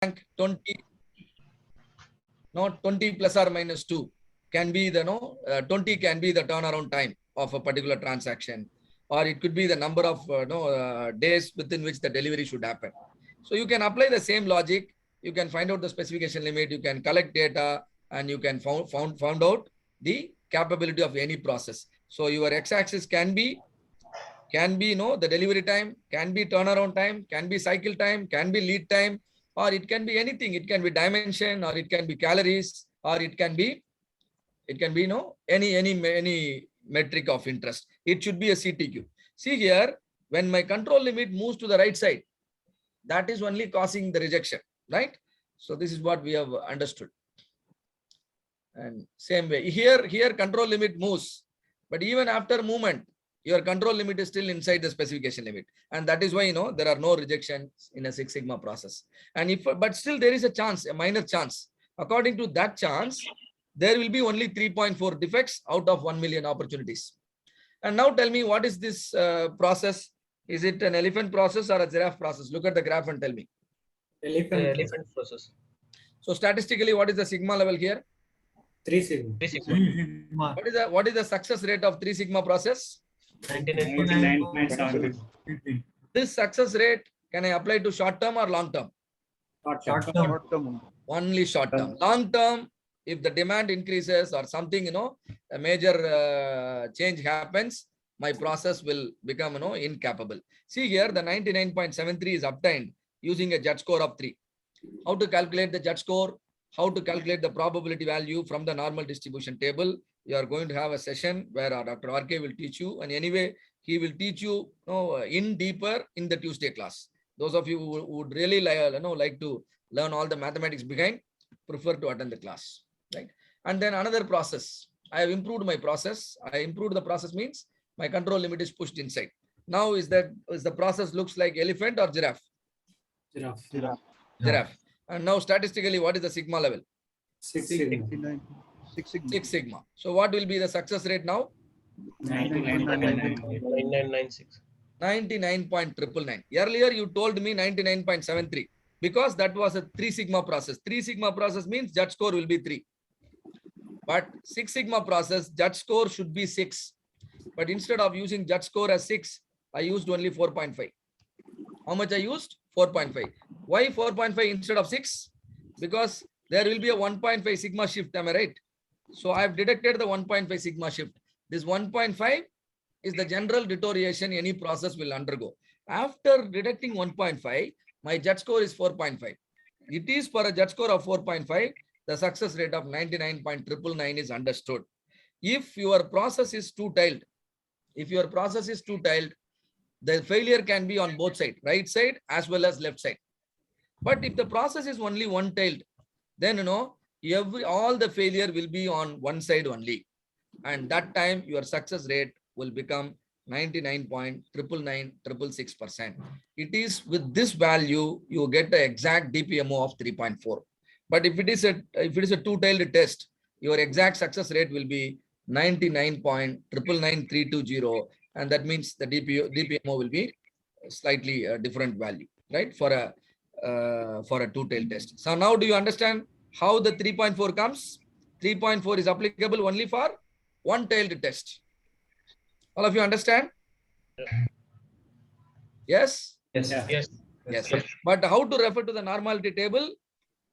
20, no, 20 plus or minus 2 can be the 20 can be the turnaround time of a particular transaction, or it could be the number of days within which the delivery should happen. So you can apply the same logic. You can find out the specification limit. You can collect data, and you can found out the capability of any process. So your x-axis can be the delivery time, can be turnaround time, can be cycle time, can be lead time, or it can be anything. It can be dimension, or it can be calories, or it can be any metric of interest. It should be a CTQ. See here, when my control limit moves to the right side, that is only causing the rejection, right? So this is what we have understood. And same way here control limit moves, but even after movement, your control limit is still inside the specification limit, and that is why there are no rejections in a Six Sigma process. And but still there is a chance, a minor chance. According to that chance, there will be only 3.4 defects out of 1 million opportunities. And now tell me, what is this process? Is it an elephant process or a giraffe process? Look at the graph and tell me. Elephant process. So statistically, what is the sigma level here? 3 sigma. What is the success rate of 3 sigma process? 99.7. This success rate, can I apply to short term or long term? Short term. Only short term. Long term, if the demand increases or something, a major change happens, my process will become, incapable. See here, the 99.73 is obtained using a judge score of 3. How to calculate the judge score? How to calculate the probability value from the normal distribution table? You are going to have a session where Dr. RK will teach you, and anyway, he will teach you, in deeper in the Tuesday class. Those of you who would really like to learn all the mathematics behind, prefer to attend the class, right? And then another process. I have improved my process. I improved the process means my control limit is pushed inside. Now is the process looks like elephant or giraffe? Giraffe. And now statistically, what is the sigma level? 6 sigma. 6 sigma. So what will be the success rate now? 99.96. 99.999. Earlier you told me 99.73 because that was a 3 sigma process. 3 sigma process means judge score will be 3. But 6 sigma process, judge score should be 6. But instead of using judge score as 6, I used only 4.5. How much I used? 4.5. Why 4.5 instead of 6? Because there will be a 1.5 sigma shift, am I right? So I have detected the 1.5 sigma shift. This 1.5 is the general deterioration any process will undergo. After detecting 1.5, my judge score is 4.5. It is for a judge score of 4.5, the success rate of 99.999 is understood. If your process is two-tailed, the failure can be on both sides, right side as well as left side. But if the process is only one-tailed, then all the failure will be on one side only, and that time your success rate will become 99.99966%. It is with this value you get the exact DPMO of 3.4. But if it is a two-tailed test, your exact success rate will be 99.999,320, and that means the DPMO will be slightly a different value, right, for a two-tailed test. So now do you understand how the 3.4 comes? 3.4 is applicable only for one-tailed test. All of you understand? Yes? Yes. But how to refer to the normality table?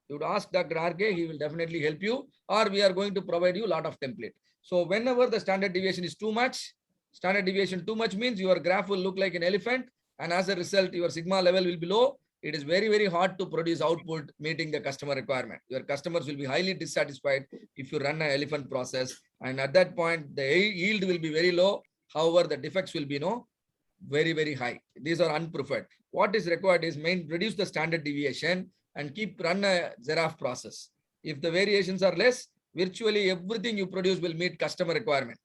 You would ask Dr. RK, he will definitely help you, or we are going to provide you a lot of template. So whenever the standard deviation is too much means your graph will look like an elephant, and as a result, your sigma level will be low. It is very, very hard to produce output meeting the customer requirement. Your customers will be highly dissatisfied if you run an elephant process, and at that point, the yield will be very low. However, the defects will be very, very high. These are unpreferred. What is required is reduce the standard deviation and run a giraffe process. If the variations are less, virtually everything you produce will meet customer requirement.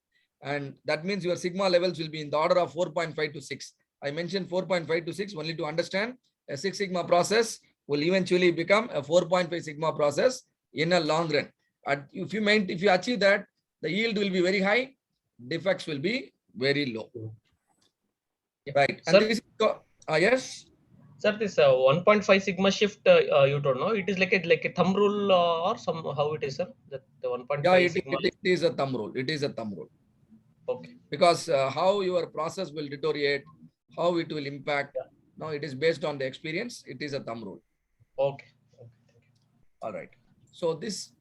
And that means your sigma levels will be in the order of 4.5 to 6. I mentioned 4.5 to 6 only to understand a 6 sigma process will eventually become a 4.5 sigma process in a long run. If you achieve that, the yield will be very high, defects will be very low. Right. And this, yes? Sir, this 1.5 sigma shift you don't know. It is like a thumb rule or somehow it is, sir. That the Yeah, 1.5 sigma. it is a thumb rule. It is a thumb rule. Okay. Because how your process will deteriorate, how it will impact. Yeah. No, it is based on the experience. It is a thumb rule. Okay. Okay. Thank you. All right. So this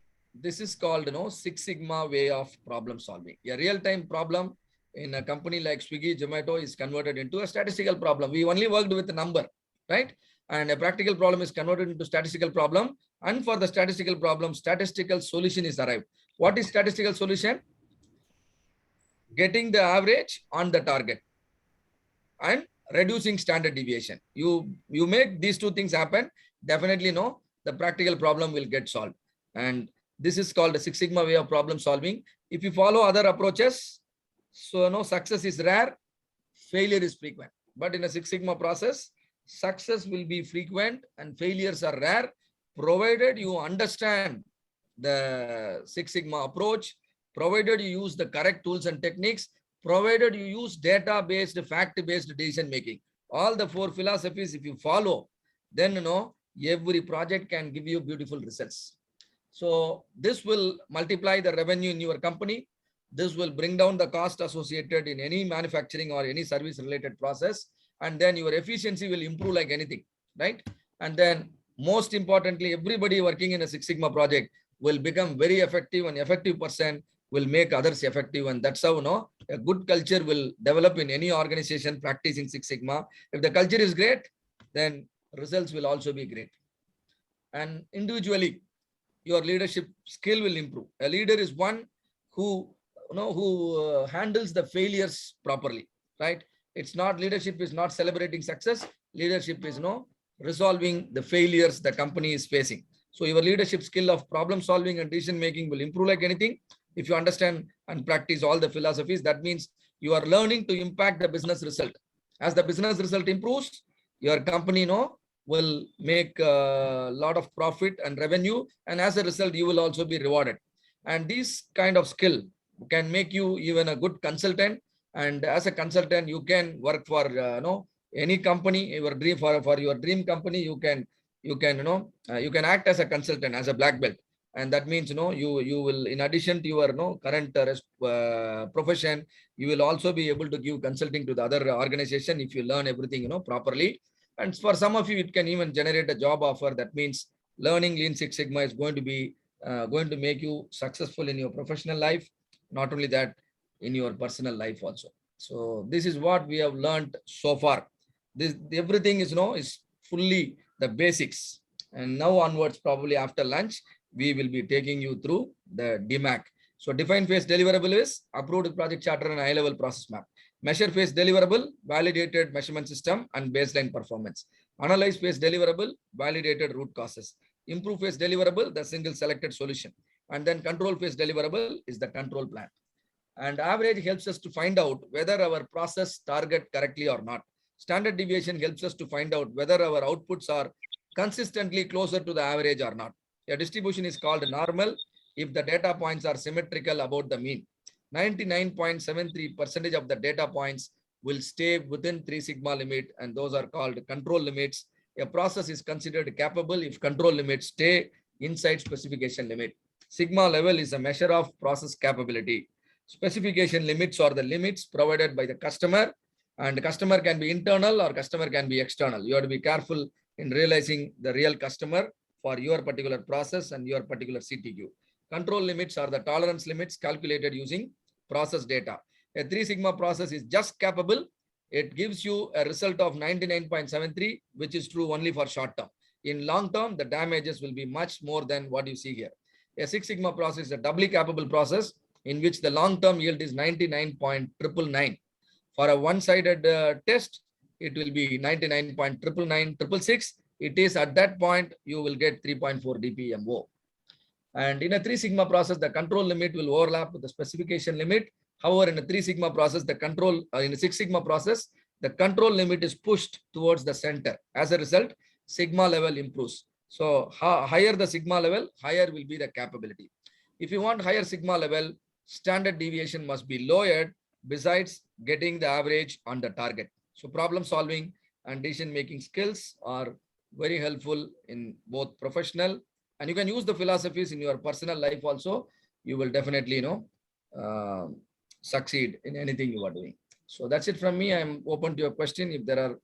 is called, you know, Six Sigma way of problem solving. A real-time problem in a company like Swiggy, Zomato is converted into a statistical problem. We only worked with a number, right? And a practical problem is converted into statistical problem. And for the statistical problem, statistical solution is arrived. What is statistical solution? Getting the average on the target and reducing standard deviation. You make these two things happen, definitely no, the practical problem will get solved. And this is called the Six Sigma way of problem solving. If you follow other approaches, so no, success is rare, failure is frequent. But in a Six Sigma process, success will be frequent and failures are rare, provided you understand the Six Sigma approach, provided you use the correct tools and techniques, provided you use data-based, fact-based decision making. All the four philosophies, if you follow, then you know every project can give you beautiful results. So this will multiply the revenue in your company. This will bring down the cost associated in any manufacturing or any service related process. And then your efficiency will improve like anything, right? And then most importantly, everybody working in a Six Sigma project will become very effective, and effective person will make others effective. And that's how, you know, a good culture will develop in any organization practicing Six Sigma. If the culture is great, then results will also be great. And individually, your leadership skill will improve. A leader is one who, you know, who handles the failures properly, right? It's not, leadership is not celebrating success. Leadership is, you know, resolving the failures the company is facing. So your leadership skill of problem solving and decision making will improve like anything. If you understand and practice all the philosophies, that means you are learning to impact the business result. As the business result improves, your company, you know, will make a lot of profit and revenue, and as a result you will also be rewarded. And this kind of skill can make you even a good consultant, and as a consultant you can work for any company. Your dream, for your dream company, you can you can act as a consultant, as a black belt. And that means, you know, you will, in addition to your current profession, you will also be able to give consulting to the other organization if you learn everything, you know, properly. And for some of you, it can even generate a job offer. That means learning Lean Six Sigma is going to be going to make you successful in your professional life. Not only that, in your personal life also. So this is what we have learned so far. This everything is, you know, is fully the basics. And now onwards, probably after lunch, we will be taking you through the DMAC. So define phase deliverable is approved project charter and high level process map. Measure phase deliverable, validated measurement system and baseline performance. Analyze phase deliverable, validated root causes. Improve phase deliverable, the single selected solution. And then control phase deliverable is the control plan. And average helps us to find out whether our process target correctly or not. Standard deviation helps us to find out whether our outputs are consistently closer to the average or not. A distribution is called normal if the data points are symmetrical about the mean. 99.73% of the data points will stay within 3 sigma limit, and those are called control limits. A process is considered capable if control limits stay inside specification limit. Sigma level is a measure of process capability. Specification limits are the limits provided by the customer, and the customer can be internal or customer can be external. You have to be careful in realizing the real customer for your particular process and your particular CTQ. Control limits are the tolerance limits calculated using process data. A 3 sigma process is just capable. It gives you a result of 99.73, which is true only for short term. In long term, the damages will be much more than what you see here. A 6 sigma process is a doubly capable process in which the long term yield is 99.999. For a one-sided test, it will be 99.99966. It is at that point you will get 3.4 dpmo. And in a 3 sigma process, the control limit will overlap with the specification limit. However, in a 3 sigma process, the control in a 6 sigma process, the control limit is pushed towards the center. As a result, sigma level improves. So higher the sigma level, higher will be the capability. If you want higher sigma level, standard deviation must be lowered besides getting the average on the target. So problem solving and decision-making skills are very helpful in both professional, and you can use the philosophies in your personal life also. You will definitely, succeed in anything you are doing. So that's it from me. I'm open to your question. If there are